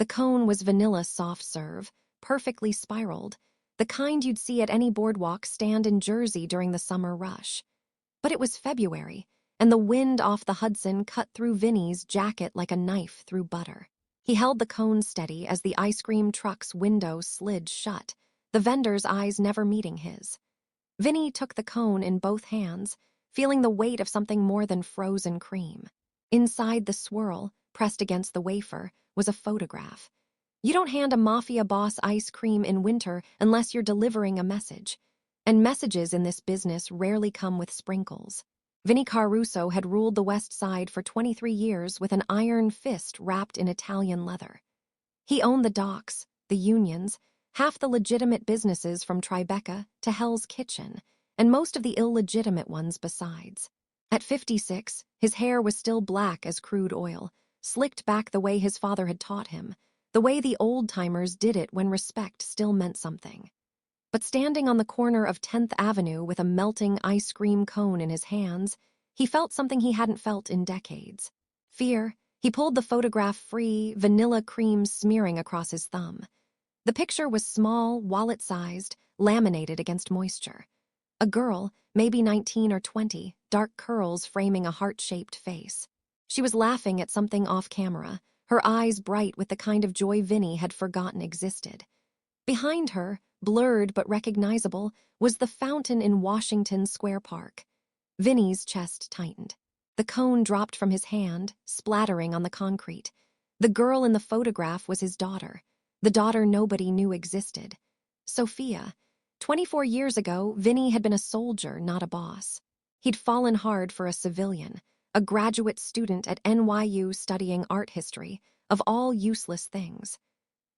The cone was vanilla soft serve, perfectly spiraled, the kind you'd see at any boardwalk stand in Jersey during the summer rush. But it was February, and the wind off the Hudson cut through Vinnie's jacket like a knife through butter. He held the cone steady as the ice cream truck's window slid shut, the vendor's eyes never meeting his. Vinnie took the cone in both hands, feeling the weight of something more than frozen cream. Inside the swirl, pressed against the wafer, was a photograph. You don't hand a mafia boss ice cream in winter unless you're delivering a message. And messages in this business rarely come with sprinkles. Vinnie Caruso had ruled the West Side for 23 years with an iron fist wrapped in Italian leather. He owned the docks, the unions, half the legitimate businesses from Tribeca to Hell's Kitchen, and most of the illegitimate ones besides. At 56, his hair was still black as crude oil, slicked back the way his father had taught him, the way the old-timers did it when respect still meant something. But standing on the corner of 10th Avenue with a melting ice cream cone in his hands, he felt something he hadn't felt in decades. Fear. He pulled the photograph free, vanilla cream smearing across his thumb. The picture was small, wallet-sized, laminated against moisture. A girl, maybe 19 or 20, dark curls framing a heart-shaped face. She was laughing at something off-camera, her eyes bright with the kind of joy Vinnie had forgotten existed. Behind her, blurred but recognizable, was the fountain in Washington Square Park. Vinnie's chest tightened. The cone dropped from his hand, splattering on the concrete. The girl in the photograph was his daughter, the daughter nobody knew existed. Sofia. 24 years ago, Vinnie had been a soldier, not a boss. He'd fallen hard for a civilian, a graduate student at NYU studying art history, of all useless things.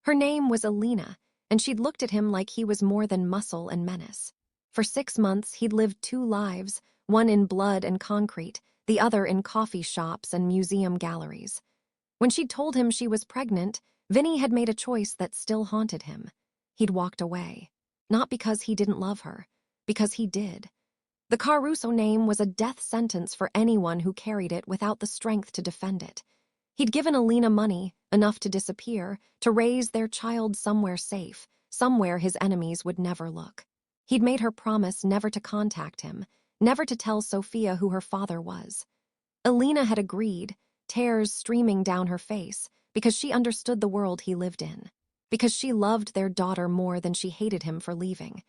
Her name was Alina, and she'd looked at him like he was more than muscle and menace. For 6 months, he'd lived 2 lives, one in blood and concrete, the other in coffee shops and museum galleries. When she'd told him she was pregnant, Vinnie had made a choice that still haunted him. He'd walked away. Not because he didn't love her, because he did. The Caruso name was a death sentence for anyone who carried it without the strength to defend it. He'd given Alina money, enough to disappear, to raise their child somewhere safe, somewhere his enemies would never look. He'd made her promise never to contact him, never to tell Sofia who her father was. Alina had agreed, tears streaming down her face, because she understood the world he lived in, because she loved their daughter more than she hated him for leaving.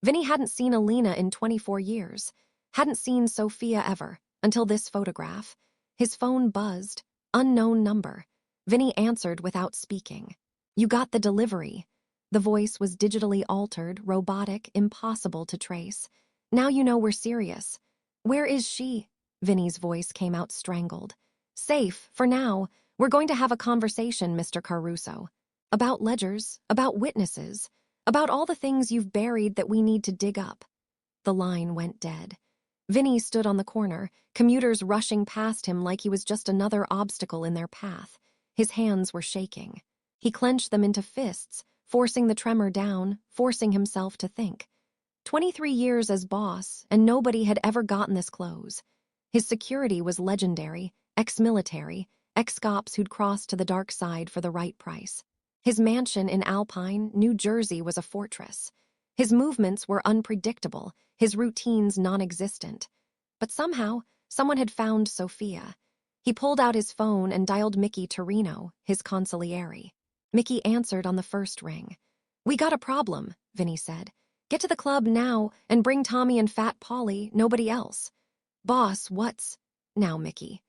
Vinnie hadn't seen Alina in 24 years, hadn't seen Sofia ever, until this photograph. His phone buzzed, unknown number. Vinnie answered without speaking. "You got the delivery." The voice was digitally altered, robotic, impossible to trace. "Now you know we're serious." "Where is she?" Vinnie's voice came out strangled. "Safe, for now. We're going to have a conversation, Mr. Caruso. About ledgers, about witnesses, about all the things you've buried that we need to dig up." The line went dead. Vinnie stood on the corner, commuters rushing past him like he was just another obstacle in their path. His hands were shaking. He clenched them into fists, forcing the tremor down, forcing himself to think. 23 years as boss, and nobody had ever gotten this close. His security was legendary, ex-military, ex-cops who'd crossed to the dark side for the right price. His mansion in Alpine, New Jersey was a fortress. His movements were unpredictable, his routines non-existent. But somehow, someone had found Sofia. He pulled out his phone and dialed Mickey Torino, his consigliere. Mickey answered on the first ring. "We got a problem," Vinnie said. "Get to the club now and bring Tommy and Fat Polly, nobody else." "Boss, what's—" "Now, Mickey."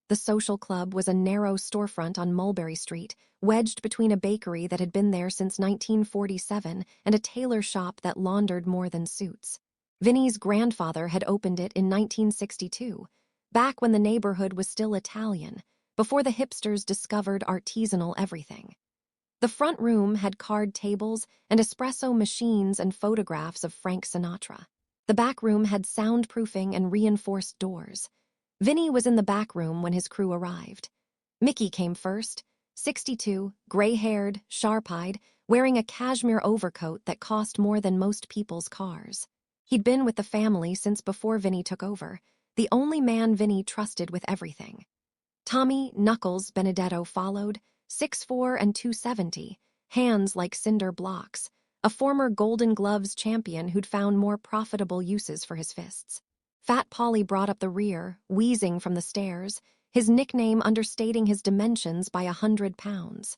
The social club was a narrow storefront on Mulberry Street, wedged between a bakery that had been there since 1947 and a tailor shop that laundered more than suits. Vinnie's grandfather had opened it in 1962, back when the neighborhood was still Italian, before the hipsters discovered artisanal everything. The front room had card tables and espresso machines and photographs of Frank Sinatra. The back room had soundproofing and reinforced doors. Vinnie was in the back room when his crew arrived. Mickey came first, 62, gray-haired, sharp-eyed, wearing a cashmere overcoat that cost more than most people's cars. He'd been with the family since before Vinnie took over, the only man Vinnie trusted with everything. Tommy Knuckles Benedetto followed, 6'4" and 270, hands like cinder blocks, a former Golden Gloves champion who'd found more profitable uses for his fists. Fat Polly brought up the rear, wheezing from the stairs, his nickname understating his dimensions by 100 pounds.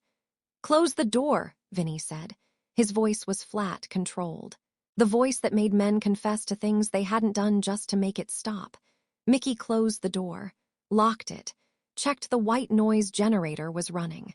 "Close the door," Vinnie said. His voice was flat, controlled. The voice that made men confess to things they hadn't done just to make it stop. Mickey closed the door, locked it, checked the white noise generator was running.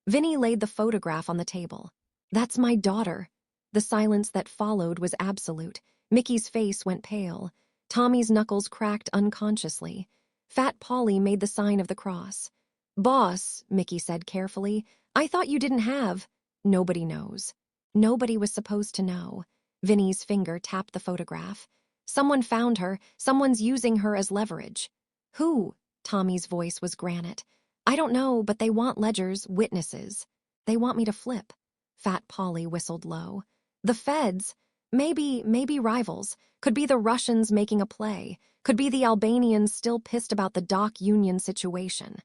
Vinnie laid the photograph on the table. "That's my daughter." The silence that followed was absolute. Mickey's face went pale. Tommy's knuckles cracked unconsciously. Fat Polly made the sign of the cross. "Boss," Mickey said carefully, "I thought you didn't have—" "Nobody knows." Nobody was supposed to know. Vinnie's finger tapped the photograph. "Someone found her. Someone's using her as leverage." "Who?" Tommy's voice was granite. "I don't know, but they want ledgers, witnesses. They want me to flip." Fat Polly whistled low. "The feds? Maybe rivals. Could be the Russians making a play. Could be the Albanians still pissed about the Doc Union situation."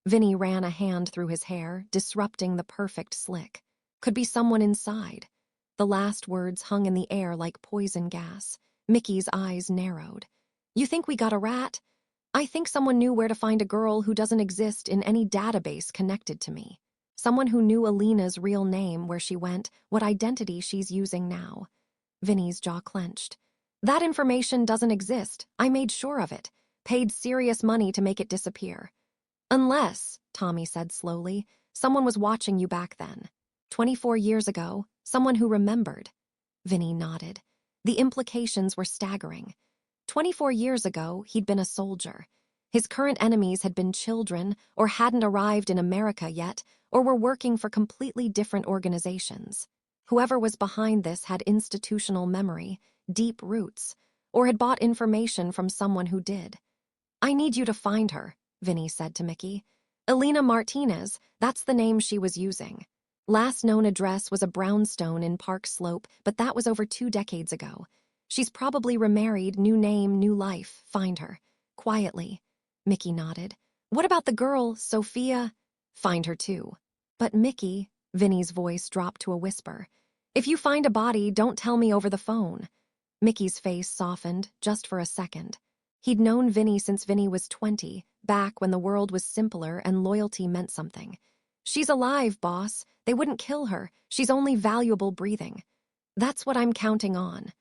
Vinnie ran a hand through his hair, disrupting the perfect slick. "Could be someone inside." The last words hung in the air like poison gas. Mickey's eyes narrowed. "You think we got a rat?" "I think someone knew where to find a girl who doesn't exist in any database connected to me. Someone who knew Alina's real name, where she went, what identity she's using now." Vinnie's jaw clenched. "That information doesn't exist. I made sure of it. Paid serious money to make it disappear." "Unless," Tommy said slowly, "someone was watching you back then. 24 years ago, someone who remembered." Vinnie nodded. The implications were staggering. 24 years ago, he'd been a soldier. His current enemies had been children, or hadn't arrived in America yet, or were working for completely different organizations. Whoever was behind this had institutional memory, deep roots, or had bought information from someone who did. "I need you to find her," Vinnie said to Mickey. "Alina Martinez, that's the name she was using. Last known address was a brownstone in Park Slope, but that was over 2 decades ago. She's probably remarried, new name, new life. Find her. Quietly." Mickey nodded. "What about the girl, Sofia?" "Find her too." "But Mickey," Vinnie's voice dropped to a whisper, "if you find a body, don't tell me over the phone." Mickey's face softened, just for a second. He'd known Vinnie since Vinnie was 20, back when the world was simpler and loyalty meant something. "She's alive, boss. They wouldn't kill her. She's only valuable breathing." "That's what I'm counting on."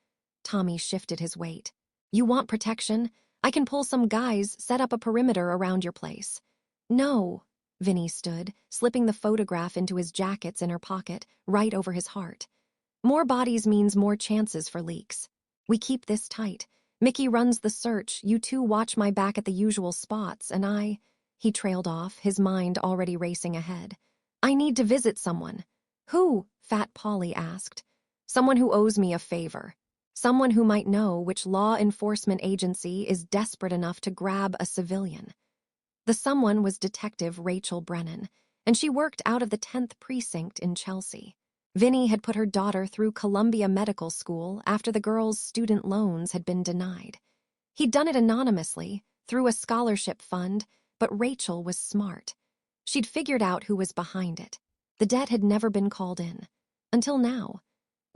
Tommy shifted his weight. "You want protection? I can pull some guys, set up a perimeter around your place." "No." Vinnie stood, slipping the photograph into his jacket's inner pocket, right over his heart. "More bodies means more chances for leaks. We keep this tight. Mickey runs the search, you two watch my back at the usual spots, and I—" He trailed off, his mind already racing ahead. "I need to visit someone." "Who?" Fat Polly asked. "Someone who owes me a favor. Someone who might know which law enforcement agency is desperate enough to grab a civilian." The someone was Detective Rachel Brennan, and she worked out of the 10th Precinct in Chelsea. Vinnie had put her daughter through Columbia Medical School after the girl's student loans had been denied. He'd done it anonymously, through a scholarship fund, but Rachel was smart. She'd figured out who was behind it. The debt had never been called in. Until now.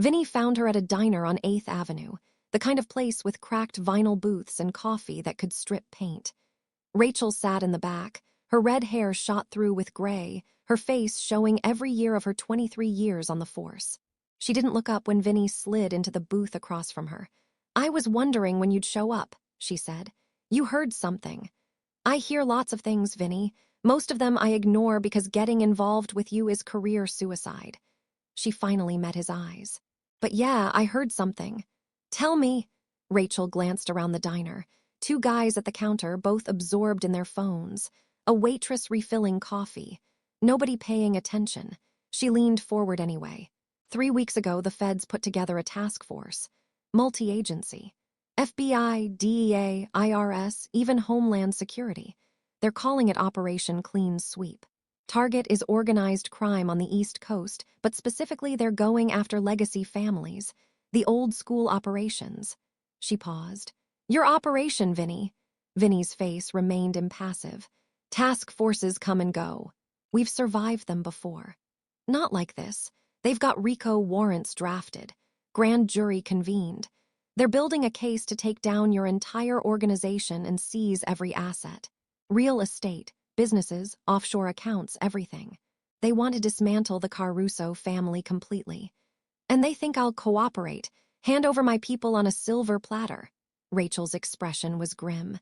Vinnie found her at a diner on 8th Avenue, the kind of place with cracked vinyl booths and coffee that could strip paint. Rachel sat in the back, her red hair shot through with gray, her face showing every year of her 23 years on the force. She didn't look up when Vinnie slid into the booth across from her. "I was wondering when you'd show up," she said. "You heard something." "I hear lots of things, Vinnie. Most of them I ignore because getting involved with you is career suicide." She finally met his eyes. "But yeah, I heard something." "Tell me." Rachel glanced around the diner. 2 guys at the counter, both absorbed in their phones. A waitress refilling coffee. Nobody paying attention. She leaned forward anyway. 3 weeks ago, the feds put together a task force. Multi-agency. FBI, DEA, IRS, even Homeland Security. They're calling it Operation Clean Sweep. Target is organized crime on the East Coast, but specifically they're going after legacy families. The old-school operations. She paused. "Your operation, Vinnie." Vinnie's face remained impassive. "Task forces come and go." We've survived them before. Not like this. They've got RICO warrants drafted, grand jury convened. They're building a case to take down your entire organization and seize every asset. Real estate, businesses, offshore accounts, everything. They want to dismantle the Caruso family completely. And they think I'll cooperate, hand over my people on a silver platter. Rachel's expression was grim.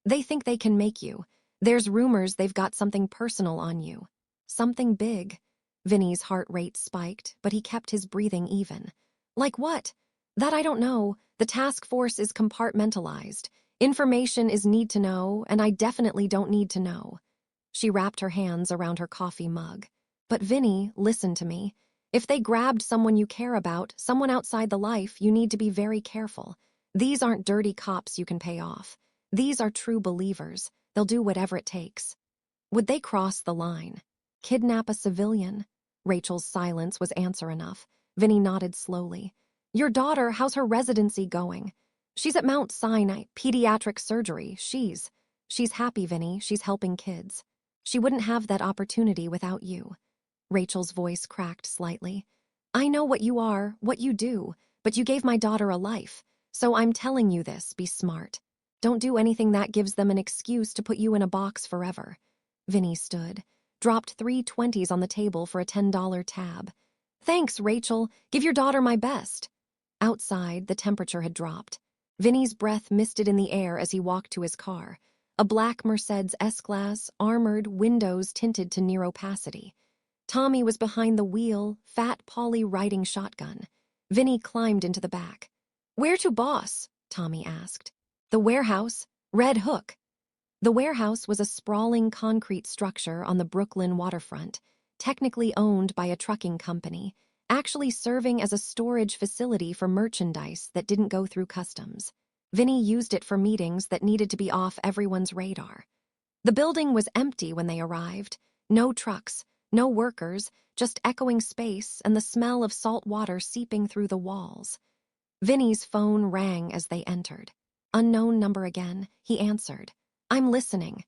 They think they can make you. There's rumors they've got something personal on you. Something big. Vinnie's heart rate spiked, but he kept his breathing even. Like what? That I don't know. The task force is compartmentalized. Information is need to know, and I definitely don't need to know. She wrapped her hands around her coffee mug. But Vinnie, listen to me. If they grabbed someone you care about, someone outside the life, you need to be very careful. These aren't dirty cops you can pay off. These are true believers. They'll do whatever it takes. Would they cross the line? Kidnap a civilian? Rachel's silence was answer enough. Vinnie nodded slowly. Your daughter, how's her residency going? She's at Mount Sinai, pediatric surgery. She's happy, Vinnie. She's helping kids. She wouldn't have that opportunity without you. Rachel's voice cracked slightly. I know what you are, what you do, but you gave my daughter a life. So I'm telling you this, be smart. Don't do anything that gives them an excuse to put you in a box forever. Vinnie stood, dropped 3 20s on the table for a $10 tab. Thanks, Rachel. Give your daughter my best. Outside, the temperature had dropped. Vinnie's breath misted in the air as he walked to his car. A black Mercedes S-Class, armored, windows tinted to near opacity. Tommy was behind the wheel, Fat Polly riding shotgun. Vinnie climbed into the back. Where to, boss? Tommy asked. The warehouse, Red Hook. The warehouse was a sprawling concrete structure on the Brooklyn waterfront, technically owned by a trucking company, actually serving as a storage facility for merchandise that didn't go through customs. Vinnie used it for meetings that needed to be off everyone's radar. The building was empty when they arrived. No trucks, no workers, just echoing space and the smell of salt water seeping through the walls. Vinnie's phone rang as they entered. Unknown number again, he answered. I'm listening.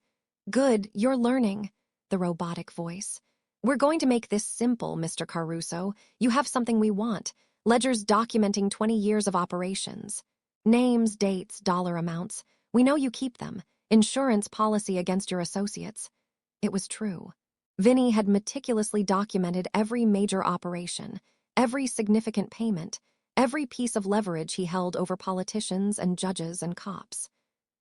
Good, you're learning. The robotic voice. We're going to make this simple, Mr. Caruso. You have something we want. Ledgers documenting 20 years of operations. Names, dates, dollar amounts. We know you keep them. Insurance policy against your associates. It was true. Vinnie had meticulously documented every major operation, every significant payment, every piece of leverage he held over politicians and judges and cops.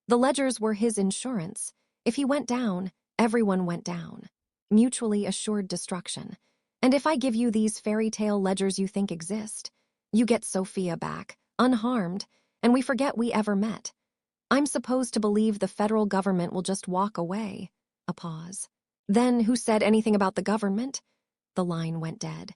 The ledgers were his insurance. If he went down, everyone went down. Mutually assured destruction. And if I give you these fairy tale ledgers you think exist, you get Sofia back, unharmed, and we forget we ever met. I'm supposed to believe the federal government will just walk away. A pause. Then who said anything about the government? The line went dead.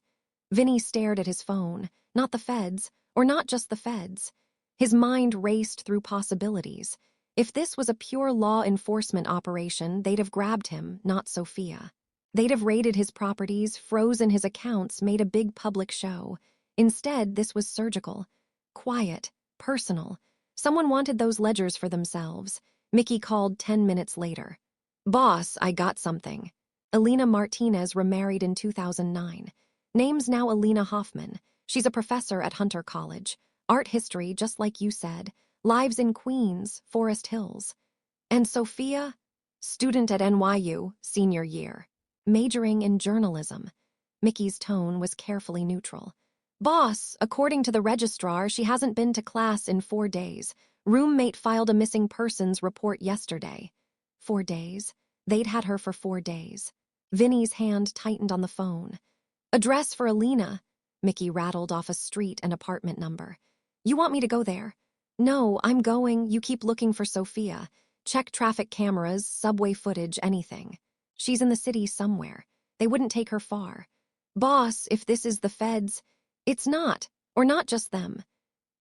Vinnie stared at his phone. Not the feds, or not just the feds. His mind raced through possibilities. If this was a pure law enforcement operation, they'd have grabbed him, not Sofia. They'd have raided his properties, frozen his accounts, made a big public show. Instead, this was surgical. Quiet, personal. Someone wanted those ledgers for themselves. Mickey called 10 minutes later. Boss, I got something. Elena Martinez remarried in 2009. Name's now Alina Hoffman. She's a professor at Hunter College. Art history, just like you said. Lives in Queens, Forest Hills. And Sofia? Student at NYU, senior year. Majoring in journalism. Mickey's tone was carefully neutral. Boss, according to the registrar, she hasn't been to class in 4 days. Roommate filed a missing persons report yesterday. 4 days? They'd had her for 4 days. Vinnie's hand tightened on the phone. Address for Alina. Mickey rattled off a street and apartment number. You want me to go there? No, I'm going. You keep looking for Sofia. Check traffic cameras, subway footage, anything. She's in the city somewhere. They wouldn't take her far. Boss, if this is the feds... It's not, or not just them.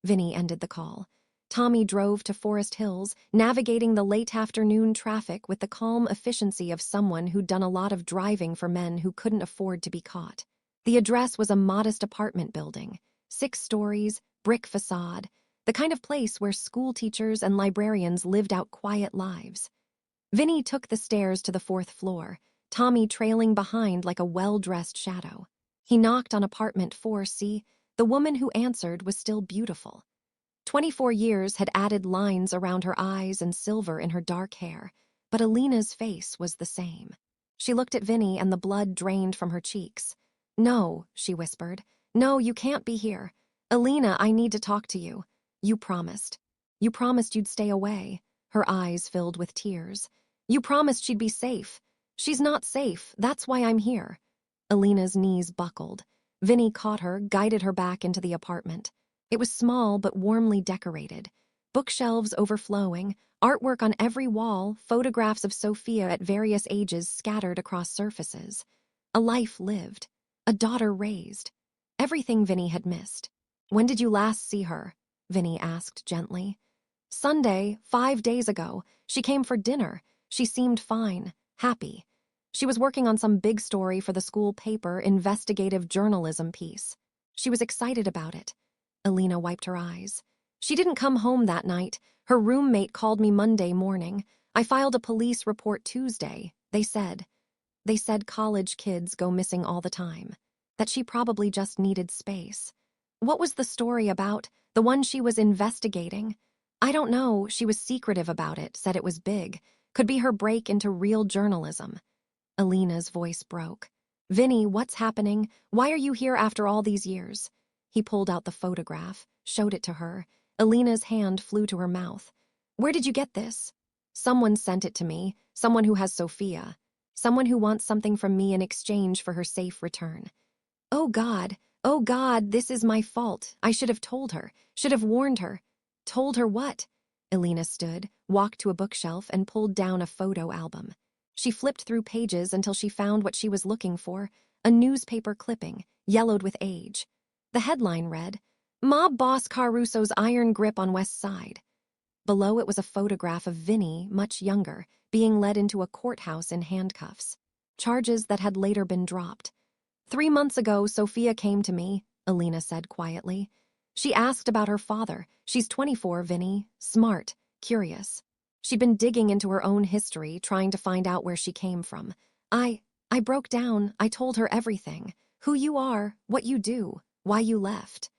Vinnie ended the call. Tommy drove to Forest Hills, navigating the late afternoon traffic with the calm efficiency of someone who'd done a lot of driving for men who couldn't afford to be caught. The address was a modest apartment building, 6 stories, brick facade, the kind of place where school teachers and librarians lived out quiet lives. Vinnie took the stairs to the 4th floor, Tommy trailing behind like a well-dressed shadow. He knocked on apartment 4C. The woman who answered was still beautiful. 24 years had added lines around her eyes and silver in her dark hair, but Alina's face was the same. She looked at Vinnie and the blood drained from her cheeks. "No," she whispered. "No, you can't be here. Alina, I need to talk to you. You promised. You promised you'd stay away." Her eyes filled with tears. "You promised she'd be safe. She's not safe. That's why I'm here." Alina's knees buckled. Vinnie caught her, guided her back into the apartment. It was small but warmly decorated. Bookshelves overflowing, artwork on every wall, photographs of Sofia at various ages scattered across surfaces. A life lived. A daughter raised. Everything Vinnie had missed. "When did you last see her?" Vinnie asked gently. "Sunday, 5 days ago. She came for dinner. She seemed fine, happy. She was working on some big story for the school paper, investigative journalism piece. She was excited about it." Alina wiped her eyes. "She didn't come home that night. Her roommate called me Monday morning. I filed a police report Tuesday. They said college kids go missing all the time. That she probably just needed space." "What was the story about? The one she was investigating?" "I don't know. She was secretive about it, said it was big. Could be her break into real journalism." Alina's voice broke. "Vinnie, what's happening? Why are you here after all these years?" He pulled out the photograph, showed it to her. Alina's hand flew to her mouth. "Where did you get this?" "Someone sent it to me. Someone who has Sofia. Someone who wants something from me in exchange for her safe return." Oh God, this is my fault. I should have told her, should have warned her." "Told her what?" Alina stood, walked to a bookshelf and pulled down a photo album. She flipped through pages until she found what she was looking for, a newspaper clipping, yellowed with age. The headline read, "Mob Boss Caruso's Iron Grip on West Side." Below it was a photograph of Vinnie, much younger, being led into a courthouse in handcuffs. Charges that had later been dropped. "3 months ago, Sofia came to me," Alina said quietly. "She asked about her father. She's 24, Vinnie. Smart, curious. She'd been digging into her own history, trying to find out where she came from. I broke down. I told her everything. Who you are, what you do, why you left."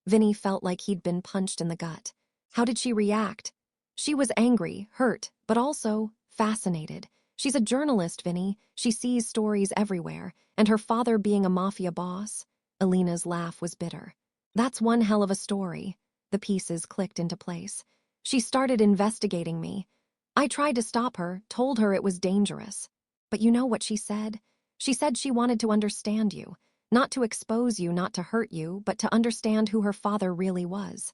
Vinnie felt like he'd been punched in the gut. How did she react? She was angry, hurt, but also fascinated. She's a journalist, Vinnie. She sees stories everywhere. And her father being a mafia boss? Alina's laugh was bitter. "That's one hell of a story." The pieces clicked into place. "She started investigating me. I tried to stop her, told her it was dangerous. But you know what she said? She said she wanted to understand you. Not to expose you, not to hurt you, but to understand who her father really was."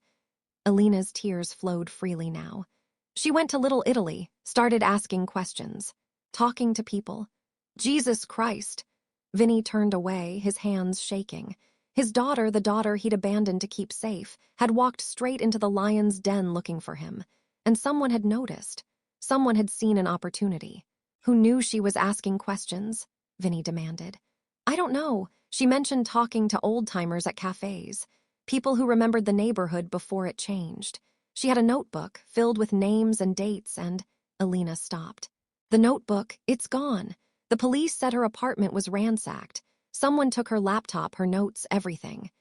Alina's tears flowed freely now. "She went to Little Italy, started asking questions, talking to people. Jesus Christ." Vinnie turned away, his hands shaking. His daughter, the daughter he'd abandoned to keep safe, had walked straight into the lion's den looking for him. And someone had noticed. Someone had seen an opportunity. "Who knew she was asking questions?" Vinnie demanded. "I don't know. She mentioned talking to old-timers at cafes. People who remembered the neighborhood before it changed. She had a notebook filled with names and dates and..." Alina stopped. "The notebook, it's gone. The police said her apartment was ransacked. Someone took her laptop, her notes, everything."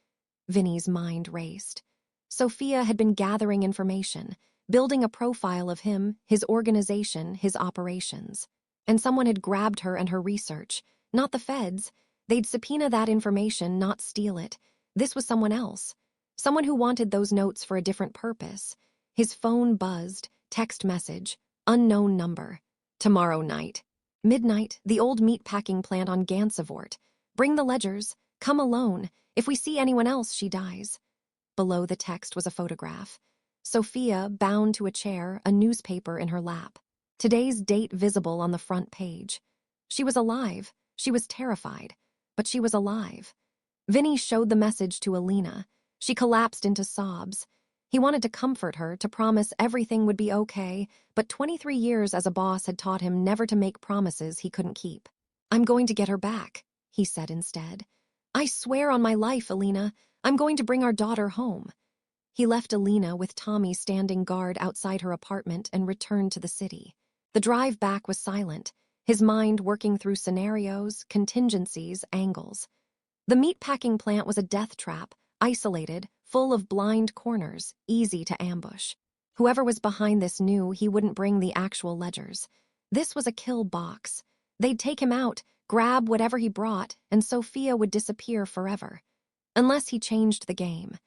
Vinnie's mind raced. Sofia had been gathering information, building a profile of him, his organization, his operations. And someone had grabbed her and her research. Not the feds. They'd subpoena that information, not steal it. This was someone else. Someone who wanted those notes for a different purpose. His phone buzzed, text message, unknown number. "Tomorrow night. Midnight, the old meatpacking plant on Gansevoort. Bring the ledgers. Come alone. If we see anyone else, she dies." Below the text was a photograph. Sofia, bound to a chair, a newspaper in her lap. Today's date visible on the front page. She was alive. She was terrified. But she was alive. Vinnie showed the message to Alina. She collapsed into sobs. He wanted to comfort her, to promise everything would be okay, but 23 years as a boss had taught him never to make promises he couldn't keep. "I'm going to get her back," he said instead. "I swear on my life, Alina, I'm going to bring our daughter home." He left Alina with Tommy standing guard outside her apartment and returned to the city. The drive back was silent. his mind working through scenarios, contingencies, angles. The meatpacking plant was a death trap, isolated, full of blind corners, easy to ambush. Whoever was behind this knew he wouldn't bring the actual ledgers. This was a kill box. They'd take him out, grab whatever he brought, and Sofia would disappear forever. Unless he changed the game.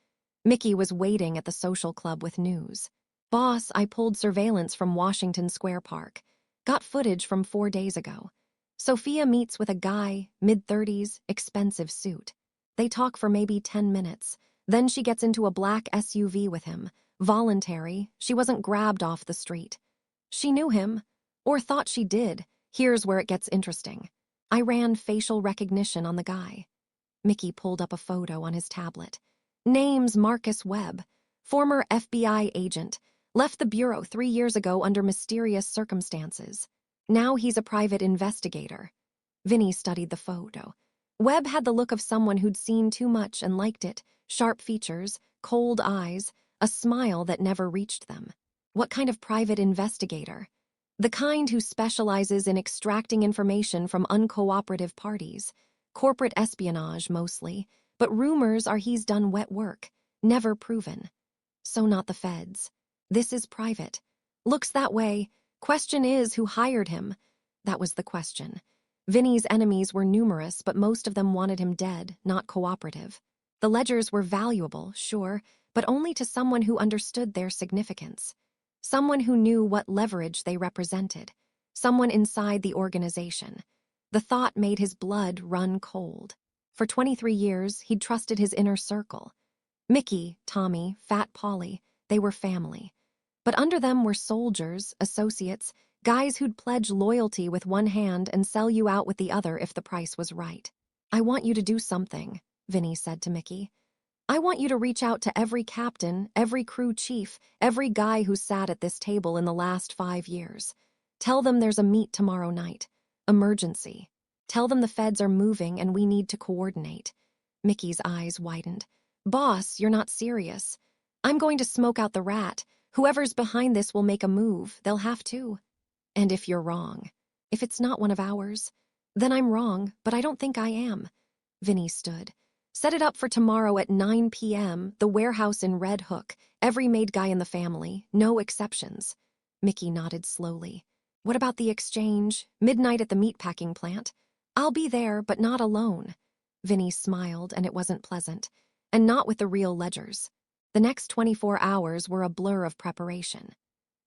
Mickey was waiting at the social club with news. "Boss, I pulled surveillance from Washington Square Park. Got footage from 4 days ago. Sofia meets with a guy, mid-30s, expensive suit. They talk for maybe 10 minutes. Then she gets into a black SUV with him. Voluntary, she wasn't grabbed off the street. She knew him, or thought she did. Here's where it gets interesting. I ran facial recognition on the guy." Mickey pulled up a photo on his tablet. Name's Marcus Webb, former FBI agent. Left the bureau 3 years ago under mysterious circumstances. Now he's a private investigator. Vinnie studied the photo. Webb had the look of someone who'd seen too much and liked it. Sharp features, cold eyes, a smile that never reached them. What kind of private investigator? The kind who specializes in extracting information from uncooperative parties. Corporate espionage, mostly. But rumors are he's done wet work. Never proven. So not the feds. This is private. Looks that way. Question is, who hired him? That was the question. Vinnie's enemies were numerous, but most of them wanted him dead, not cooperative. The ledgers were valuable, sure, but only to someone who understood their significance. Someone who knew what leverage they represented. Someone inside the organization. The thought made his blood run cold. For 23 years, he'd trusted his inner circle. Mickey, Tommy, Fat Polly, they were family. But under them were soldiers, associates, guys who'd pledge loyalty with one hand and sell you out with the other if the price was right. "I want you to do something," Vinnie said to Mickey. "I want you to reach out to every captain, every crew chief, every guy who sat at this table in the last 5 years. Tell them there's a meet tomorrow night. Emergency. Tell them the feds are moving and we need to coordinate." Mickey's eyes widened. "Boss, you're not serious. I'm going to smoke out the rat. Whoever's behind this will make a move. They'll have to. And if you're wrong, if it's not one of ours, then I'm wrong, but I don't think I am." Vinnie stood. "Set it up for tomorrow at 9 p.m., the warehouse in Red Hook. Every made guy in the family, no exceptions." Mickey nodded slowly. "What about the exchange? Midnight at the meatpacking plant? I'll be there, but not alone." Vinnie smiled, and it wasn't pleasant. And not with the real ledgers. The next 24 hours were a blur of preparation.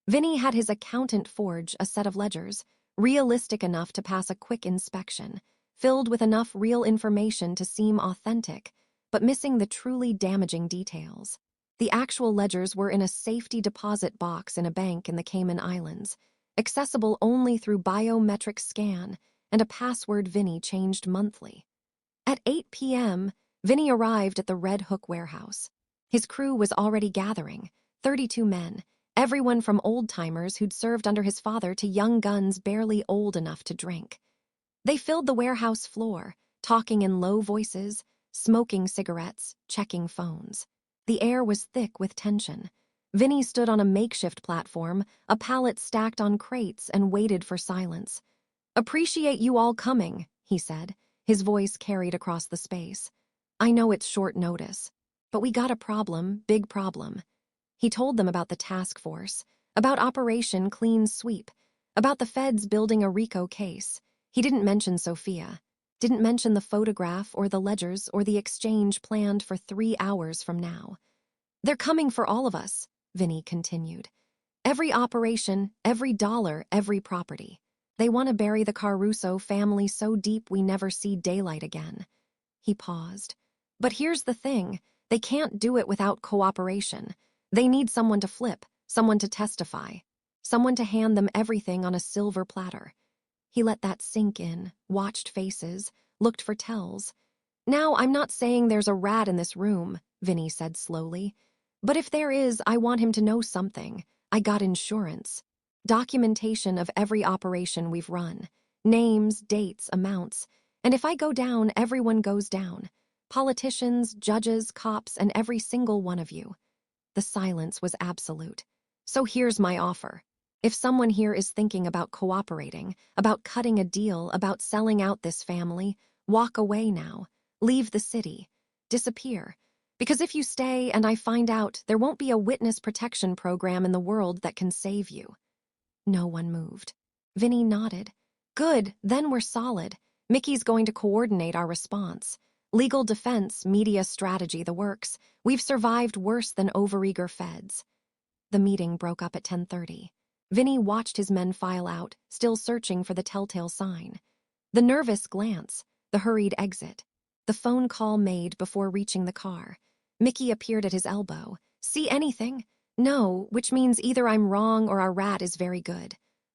Vinnie had his accountant forge a set of ledgers, realistic enough to pass a quick inspection, filled with enough real information to seem authentic, but missing the truly damaging details. The actual ledgers were in a safety deposit box in a bank in the Cayman Islands, accessible only through biometric scan and a password Vinnie changed monthly. At 8 p.m., Vinnie arrived at the Red Hook warehouse. His crew was already gathering, 32 men, everyone from old-timers who'd served under his father to young guns barely old enough to drink. They filled the warehouse floor, talking in low voices, smoking cigarettes, checking phones. The air was thick with tension. Vinnie stood on a makeshift platform, a pallet stacked on crates, and waited for silence. "Appreciate you all coming," he said, his voice carried across the space. "I know it's short notice, but we got a problem, big problem." He told them about the task force, about Operation Clean Sweep, about the feds building a RICO case. He didn't mention Sofia, didn't mention the photograph or the ledgers or the exchange planned for 3 hours from now. "They're coming for all of us," Vinnie continued. "Every operation, every dollar, every property. They want to bury the Caruso family so deep we never see daylight again." He paused. "But here's the thing, they can't do it without cooperation. They need someone to flip, someone to testify, someone to hand them everything on a silver platter." He let that sink in, watched faces, looked for tells. "Now, I'm not saying there's a rat in this room," Vinnie said slowly. "But if there is, I want him to know something. I got insurance. Documentation of every operation we've run. Names, dates, amounts. And if I go down, everyone goes down. Politicians, judges, cops, and every single one of you." The silence was absolute. "So here's my offer. If someone here is thinking about cooperating, about cutting a deal, about selling out this family, walk away now. Leave the city. Disappear. Because if you stay and I find out, there won't be a witness protection program in the world that can save you. No one moved. Vinnie nodded. Good, then we're solid. Mickey's going to coordinate our response. Legal defense, media strategy, the works. We've survived worse than overeager feds. The meeting broke up at 10:30. Vinnie watched his men file out, still searching for the telltale sign. The nervous glance, the hurried exit, the phone call made before reaching the car. Mickey appeared at his elbow. See anything? No, which means either I'm wrong or our rat is very good.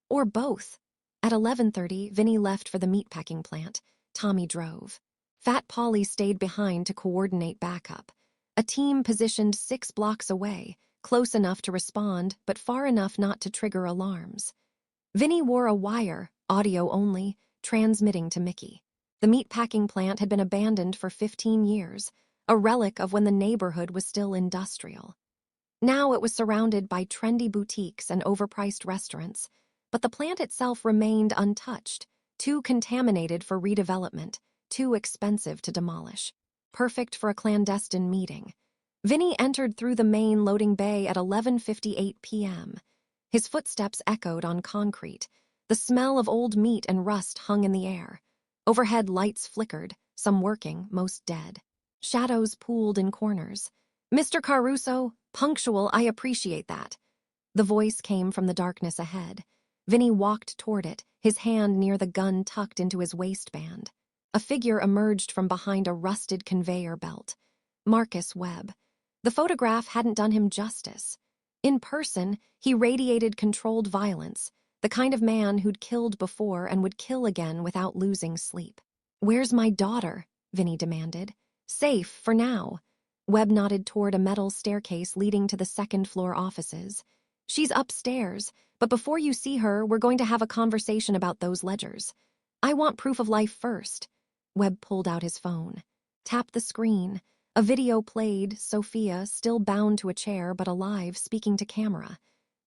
Or both. At 11:30, Vinnie left for the meatpacking plant. Tommy drove. Fat Polly stayed behind to coordinate backup. A team positioned 6 blocks away, close enough to respond, but far enough not to trigger alarms. Vinnie wore a wire, audio only, transmitting to Mickey. The meatpacking plant had been abandoned for 15 years, a relic of when the neighborhood was still industrial. Now it was surrounded by trendy boutiques and overpriced restaurants, but the plant itself remained untouched, too contaminated for redevelopment, too expensive to demolish. Perfect for a clandestine meeting. Vinnie entered through the main loading bay at 11:58 p.m. His footsteps echoed on concrete. The smell of old meat and rust hung in the air. Overhead lights flickered, some working, most dead. Shadows pooled in corners. Mr. Caruso, punctual, I appreciate that. The voice came from the darkness ahead. Vinnie walked toward it, his hand near the gun tucked into his waistband. A figure emerged from behind a rusted conveyor belt. Marcus Webb. The photograph hadn't done him justice. In person, he radiated controlled violence, the kind of man who'd killed before and would kill again without losing sleep. Where's my daughter? Vinnie demanded. Safe, for now. Webb nodded toward a metal staircase leading to the second-floor offices. She's upstairs, but before you see her, we're going to have a conversation about those ledgers. I want proof of life first. Webb pulled out his phone. Tapped the screen. A video played, Sofia, still bound to a chair but alive, speaking to camera.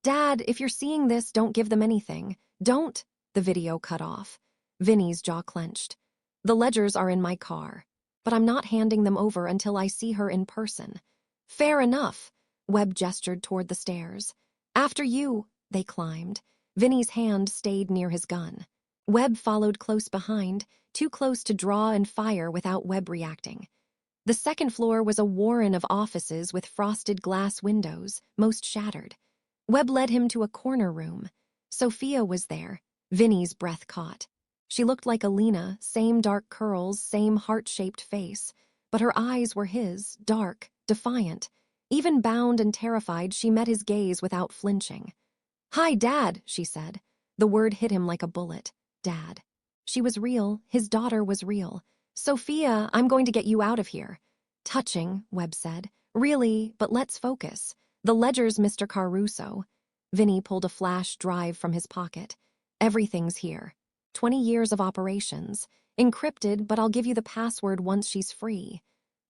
Dad, if you're seeing this, don't give them anything. Don't. The video cut off. Vinnie's jaw clenched. The ledgers are in my car, but I'm not handing them over until I see her in person. Fair enough. Webb gestured toward the stairs. After you, they climbed. Vinnie's hand stayed near his gun. Webb followed close behind, too close to draw and fire without Webb reacting. The second floor was a warren of offices with frosted glass windows, most shattered. Webb led him to a corner room. Sofia was there. Vinnie's breath caught. She looked like Alina, same dark curls, same heart-shaped face, but her eyes were his, dark, defiant. Even bound and terrified, she met his gaze without flinching. Hi, Dad, she said. The word hit him like a bullet. Dad. She was real. His daughter was real. Sofia, I'm going to get you out of here. Touching, Webb said. Really, but let's focus. The ledgers, Mr. Caruso. Vinnie pulled a flash drive from his pocket. Everything's here. 20 years of operations. Encrypted, but I'll give you the password once she's free.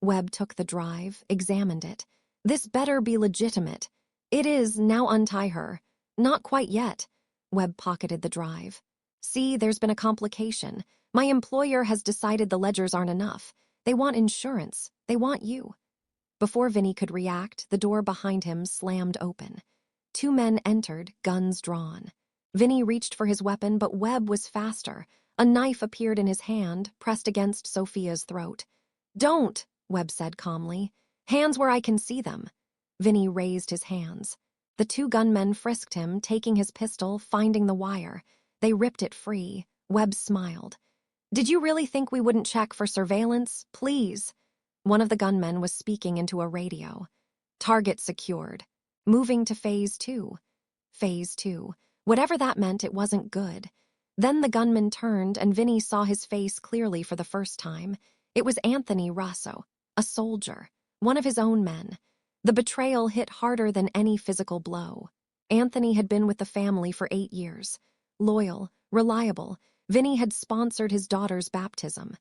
Webb took the drive, examined it. This better be legitimate. It is, now untie her. Not quite yet. Webb pocketed the drive. See, there's been a complication. My employer has decided the ledgers aren't enough. They want insurance. They want you. Before Vinnie could react, the door behind him slammed open. 2 men entered, guns drawn. Vinnie reached for his weapon, but Webb was faster. A knife appeared in his hand, pressed against Sofia's throat. Don't, Webb said calmly. Hands where I can see them. Vinnie raised his hands. The 2 gunmen frisked him, taking his pistol, finding the wire. They ripped it free. Webb smiled. Did you really think we wouldn't check for surveillance? Please. One of the gunmen was speaking into a radio. Target secured. Moving to Phase 2. Phase 2. Whatever that meant, it wasn't good. Then the gunman turned, and Vinnie saw his face clearly for the first time. It was Anthony Rosso, a soldier, one of his own men. The betrayal hit harder than any physical blow. Anthony had been with the family for 8 years. Loyal, reliable, Vinnie had sponsored his daughter's baptism.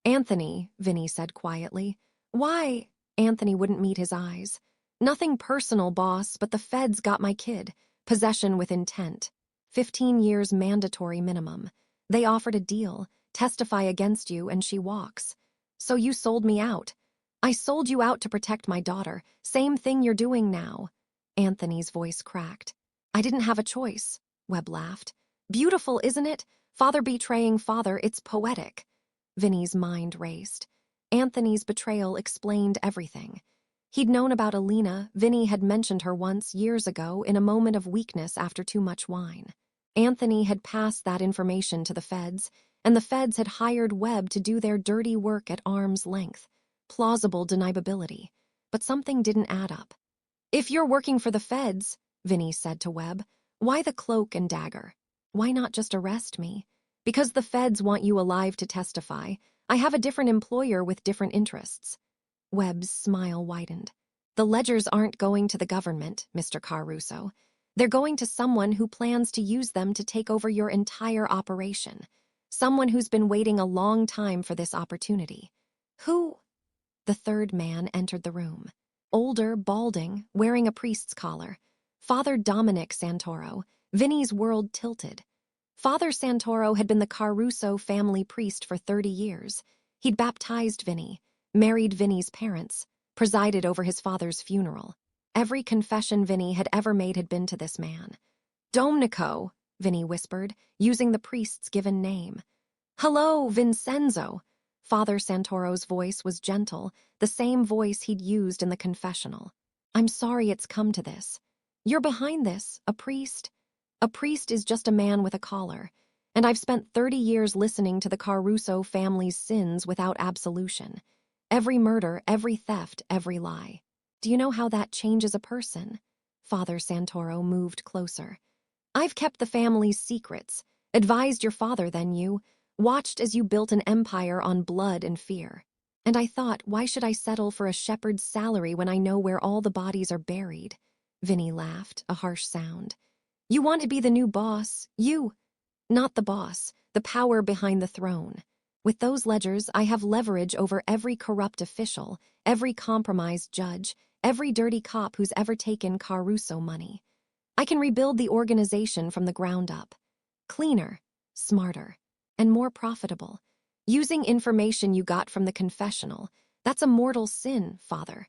Anthony, Vinnie said quietly. Why? Anthony wouldn't meet his eyes. Nothing personal, boss, but the feds got my kid. Possession with intent. 15 years mandatory minimum. They offered a deal, testify against you, and she walks. So you sold me out. I sold you out to protect my daughter. Same thing you're doing now. Anthony's voice cracked. I didn't have a choice, Webb laughed. Beautiful, isn't it? Father betraying father, it's poetic. Vinnie's mind raced. Anthony's betrayal explained everything. He'd known about Alina. Vinnie had mentioned her once, years ago, in a moment of weakness after too much wine. Anthony had passed that information to the feds, and the feds had hired Webb to do their dirty work at arm's length. Plausible deniability. But something didn't add up. If you're working for the feds, Vinnie said to Webb, why the cloak and dagger? Why not just arrest me? Because the feds want you alive to testify. I have a different employer with different interests. Webb's smile widened. The ledgers aren't going to the government, Mr. Caruso. They're going to someone who plans to use them to take over your entire operation. Someone who's been waiting a long time for this opportunity. Who? The third man entered the room. Older, balding, wearing a priest's collar. Father Dominic Santoro. Vinnie's world tilted. Father Santoro had been the Caruso family priest for 30 years. He'd baptized Vinnie, married Vinnie's parents, presided over his father's funeral. Every confession Vinnie had ever made had been to this man. Domnico, Vinnie whispered, using the priest's given name. Hello, Vincenzo. Father Santoro's voice was gentle, the same voice he'd used in the confessional. I'm sorry it's come to this. You're behind this, a priest? A priest is just a man with a collar, and I've spent 30 years listening to the Caruso family's sins without absolution. Every murder, every theft, every lie. Do you know how that changes a person? Father Santoro moved closer. I've kept the family's secrets, advised your father then you, watched as you built an empire on blood and fear. And I thought, why should I settle for a shepherd's salary when I know where all the bodies are buried? Vinnie laughed, a harsh sound. You want to be the new boss, you. Not the boss, the power behind the throne. With those ledgers, I have leverage over every corrupt official, every compromised judge, every dirty cop who's ever taken Caruso money. I can rebuild the organization from the ground up. Cleaner, smarter, and more profitable. Using information you got from the confessional. That's a mortal sin, Father.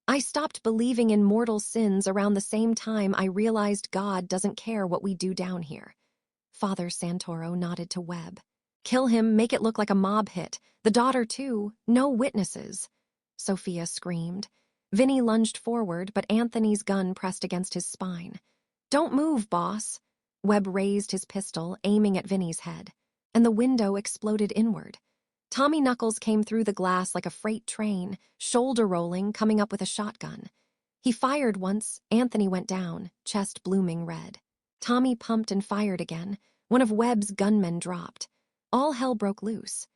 I stopped believing in mortal sins around the same time I realized God doesn't care what we do down here. Father Santoro nodded to Webb. Kill him, make it look like a mob hit. The daughter, too. No witnesses. Sofia screamed. Vinnie lunged forward, but Anthony's gun pressed against his spine. Don't move, boss. Webb raised his pistol, aiming at Vinnie's head, and the window exploded inward. Tommy Knuckles came through the glass like a freight train, shoulder rolling, coming up with a shotgun. He fired once. Anthony went down, chest blooming red. Tommy pumped and fired again. One of Webb's gunmen dropped. All hell broke loose.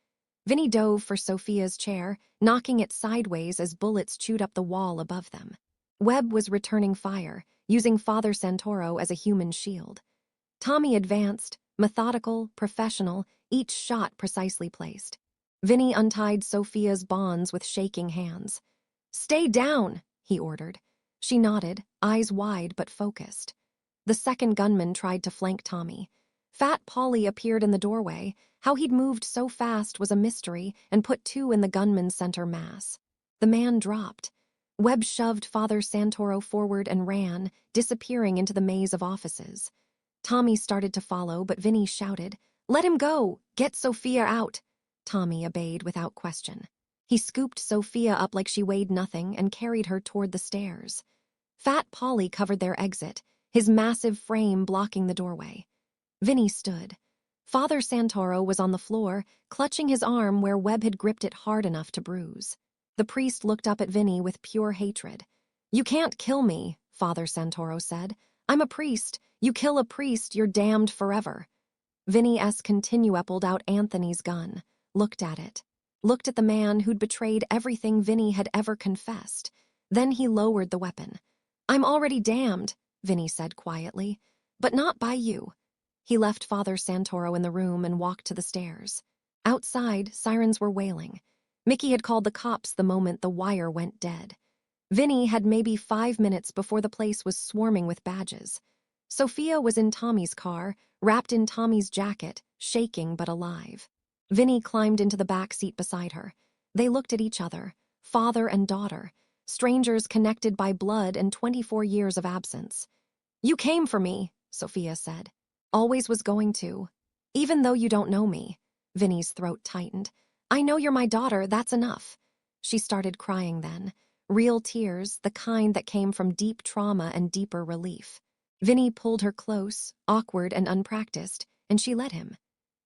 Vinnie dove for Sofia's chair, knocking it sideways as bullets chewed up the wall above them. Webb was returning fire, using Father Santoro as a human shield. Tommy advanced, methodical, professional, each shot precisely placed. Vinnie untied Sofia's bonds with shaking hands. Stay down, he ordered. She nodded, eyes wide but focused. The second gunman tried to flank Tommy. Fat Polly appeared in the doorway. How he'd moved so fast was a mystery, and put two in the gunman's center mass. The man dropped. Webb shoved Father Santoro forward and ran, disappearing into the maze of offices. Tommy started to follow, but Vinnie shouted, Let him go! Get Sofia out! Tommy obeyed without question. He scooped Sofia up like she weighed nothing and carried her toward the stairs. Fat Polly covered their exit, his massive frame blocking the doorway. Vinnie stood. Father Santoro was on the floor, clutching his arm where Webb had gripped it hard enough to bruise. The priest looked up at Vinnie with pure hatred. You can't kill me, Father Santoro said. I'm a priest. You kill a priest, you're damned forever. Vinnie S. continued out Anthony's gun, looked at it, looked at the man who'd betrayed everything Vinnie had ever confessed. Then he lowered the weapon. I'm already damned, Vinnie said quietly, but not by you. He left Father Santoro in the room and walked to the stairs. Outside, sirens were wailing. Mickey had called the cops the moment the wire went dead. Vinnie had maybe 5 minutes before the place was swarming with badges. Sofia was in Tommy's car, wrapped in Tommy's jacket, shaking but alive. Vinnie climbed into the back seat beside her. They looked at each other, father and daughter, strangers connected by blood and 24 years of absence. "You came for me," Sofia said. "Always was going to. Even though you don't know me." Vinnie's throat tightened. "I know you're my daughter, that's enough." She started crying then. Real tears, the kind that came from deep trauma and deeper relief. Vinnie pulled her close, awkward and unpracticed, and she let him.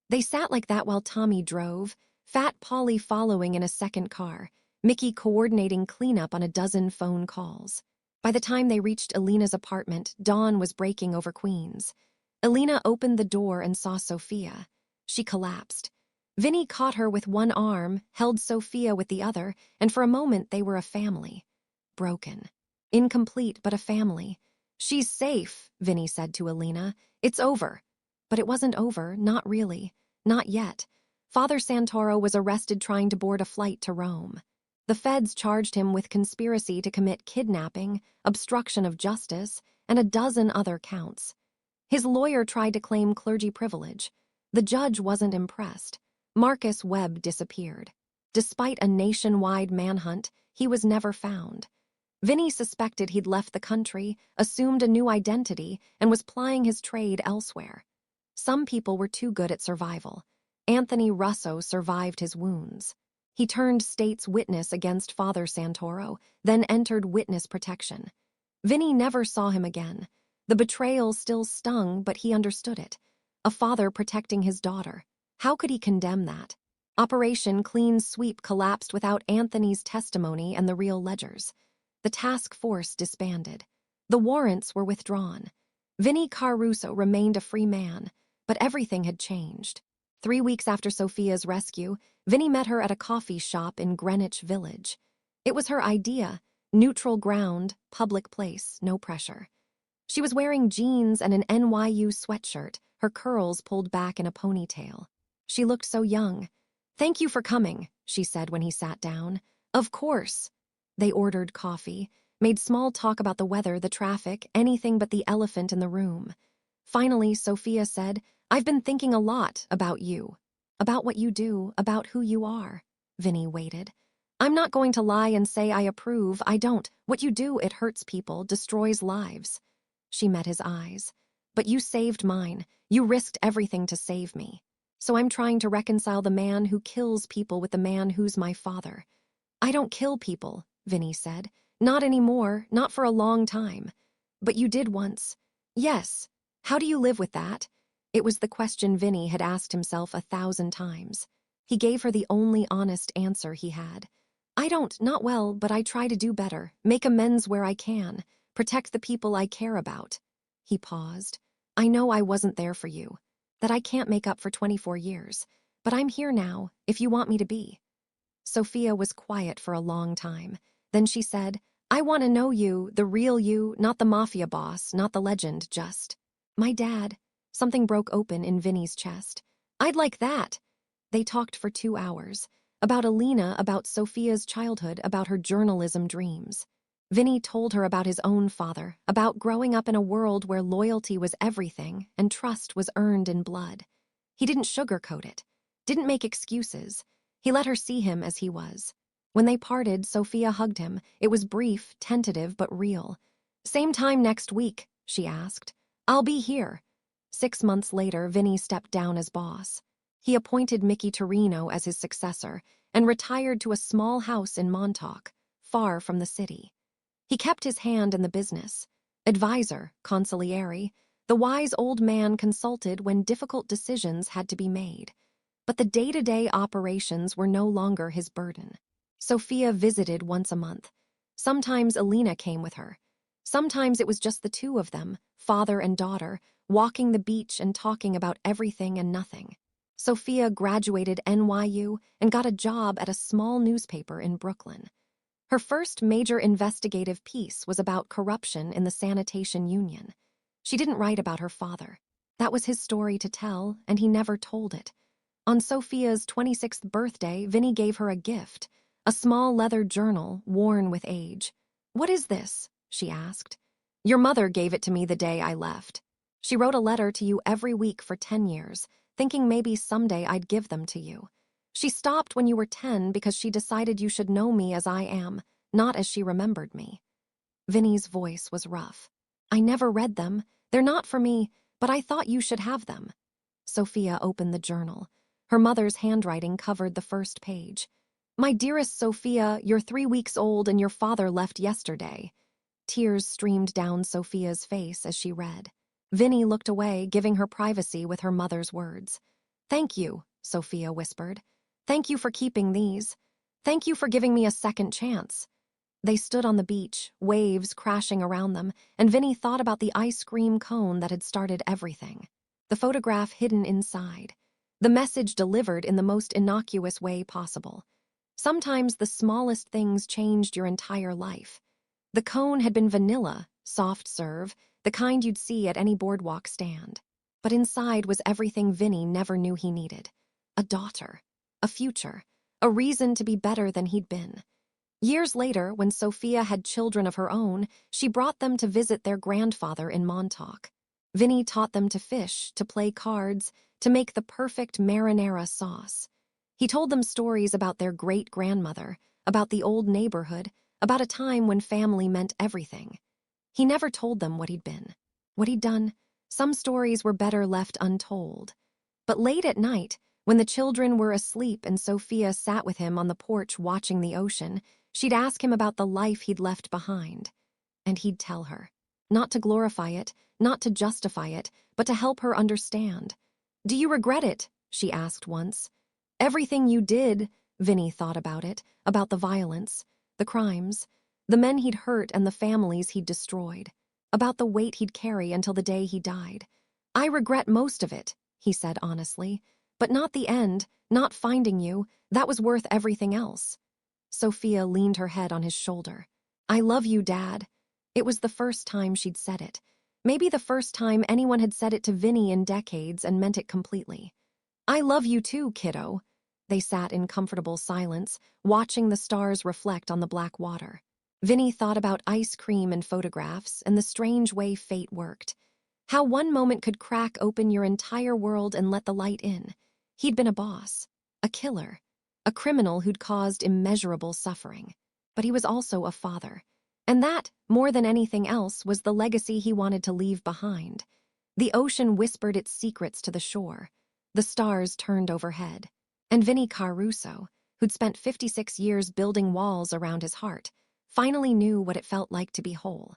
They sat like that while Tommy drove, Fat Polly following in a second car, Mickey coordinating cleanup on a dozen phone calls. By the time they reached Alina's apartment, dawn was breaking over Queens. Alina opened the door and saw Sofia. She collapsed. Vinnie caught her with one arm, held Sofia with the other, and for a moment they were a family. Broken. Incomplete, but a family. "She's safe," Vinnie said to Alina. "It's over." But it wasn't over, not really. Not yet. Father Santoro was arrested trying to board a flight to Rome. The feds charged him with conspiracy to commit kidnapping, obstruction of justice, and a dozen other counts. His lawyer tried to claim clergy privilege. The judge wasn't impressed. Marcus Webb disappeared. Despite a nationwide manhunt, he was never found. Vinnie suspected he'd left the country, assumed a new identity, and was plying his trade elsewhere. Some people were too good at survival. Anthony Russo survived his wounds. He turned state's witness against Father Santoro, then entered witness protection. Vinnie never saw him again. The betrayal still stung, but he understood it. A father protecting his daughter. How could he condemn that? Operation Clean Sweep collapsed without Anthony's testimony and the real ledgers. The task force disbanded. The warrants were withdrawn. Vinnie Caruso remained a free man, but everything had changed. 3 weeks after Sofia's rescue, Vinnie met her at a coffee shop in Greenwich Village. It was her idea, neutral ground, public place, no pressure. She was wearing jeans and an NYU sweatshirt, her curls pulled back in a ponytail. She looked so young. "Thank you for coming," she said when he sat down. "Of course." They ordered coffee, made small talk about the weather, the traffic, anything but the elephant in the room. Finally, Sofia said, "I've been thinking a lot about you. About what you do, about who you are." Vinnie waited. "I'm not going to lie and say I approve, I don't. What you do, it hurts people, destroys lives." She met his eyes. "But you saved mine. You risked everything to save me. So I'm trying to reconcile the man who kills people with the man who's my father." "I don't kill people," Vinnie said. "Not anymore, not for a long time. But you did once." "Yes. How do you live with that?" It was the question Vinnie had asked himself 1,000 times. He gave her the only honest answer he had. "I don't, not well, but I try to do better, make amends where I can, protect the people I care about." He paused. "I know I wasn't there for you, that I can't make up for 24 years, but I'm here now, if you want me to be." Sofia was quiet for a long time. Then she said, "I want to know you, the real you, not the mafia boss, not the legend, just my dad." Something broke open in Vinnie's chest. "I'd like that." They talked for 2 hours. About Alina, about Sofia's childhood, about her journalism dreams. Vinnie told her about his own father, about growing up in a world where loyalty was everything and trust was earned in blood. He didn't sugarcoat it, didn't make excuses. He let her see him as he was. When they parted, Sofia hugged him. It was brief, tentative, but real. "Same time next week?" she asked. "I'll be here." 6 months later, Vinnie stepped down as boss. He appointed Mickey Torino as his successor and retired to a small house in Montauk, far from the city. He kept his hand in the business. Advisor, consigliere, the wise old man consulted when difficult decisions had to be made. But the day-to-day operations were no longer his burden. Sofia visited once a month. Sometimes Alina came with her. Sometimes it was just the two of them, father and daughter, walking the beach and talking about everything and nothing. Sofia graduated NYU and got a job at a small newspaper in Brooklyn. Her first major investigative piece was about corruption in the sanitation union. She didn't write about her father. That was his story to tell, and he never told it. On Sofia's 26th birthday, Vinnie gave her a gift, a small leather journal worn with age. "What is this?" she asked. "Your mother gave it to me the day I left." She wrote a letter to you every week for 10 years, thinking maybe someday I'd give them to you. She stopped when you were 10 because she decided you should know me as I am, not as she remembered me." Vinnie's voice was rough. "I never read them. They're not for me, but I thought you should have them." Sofia opened the journal. Her mother's handwriting covered the first page. "My dearest Sofia, you're 3 weeks old and your father left yesterday." Tears streamed down Sofia's face as she read. Vinnie looked away, giving her privacy with her mother's words. "Thank you," Sofia whispered. "Thank you for keeping these. Thank you for giving me a second chance." They stood on the beach, waves crashing around them, and Vinnie thought about the ice cream cone that had started everything. The photograph hidden inside. The message delivered in the most innocuous way possible. Sometimes the smallest things changed your entire life. The cone had been vanilla, soft serve, the kind you'd see at any boardwalk stand. But inside was everything Vinnie never knew he needed. A daughter, a future, a reason to be better than he'd been. Years later, when Sofia had children of her own, she brought them to visit their grandfather in Montauk. Vinnie taught them to fish, to play cards, to make the perfect marinara sauce. He told them stories about their great-grandmother, about the old neighborhood, about a time when family meant everything. He never told them what he'd been, what he'd done. Some stories were better left untold. But late at night, when the children were asleep and Sofia sat with him on the porch watching the ocean, she'd ask him about the life he'd left behind. And he'd tell her. Not to glorify it, not to justify it, but to help her understand. "Do you regret it?" she asked once. "Everything you did," Vinnie thought about the violence, the crimes, the men he'd hurt and the families he'd destroyed, about the weight he'd carry until the day he died. "I regret most of it," he said honestly, "but not the end, not finding you. That was worth everything else." Sofia leaned her head on his shoulder. "I love you, Dad." It was the first time she'd said it. Maybe the first time anyone had said it to Vinnie in decades and meant it completely. "I love you too, kiddo." They sat in comfortable silence, watching the stars reflect on the black water. Vinnie thought about ice cream and photographs and the strange way fate worked. How one moment could crack open your entire world and let the light in. He'd been a boss, a killer, a criminal who'd caused immeasurable suffering. But he was also a father. And that, more than anything else, was the legacy he wanted to leave behind. The ocean whispered its secrets to the shore. The stars turned overhead. And Vinnie Caruso, who'd spent 56 years building walls around his heart, finally knew what it felt like to be whole.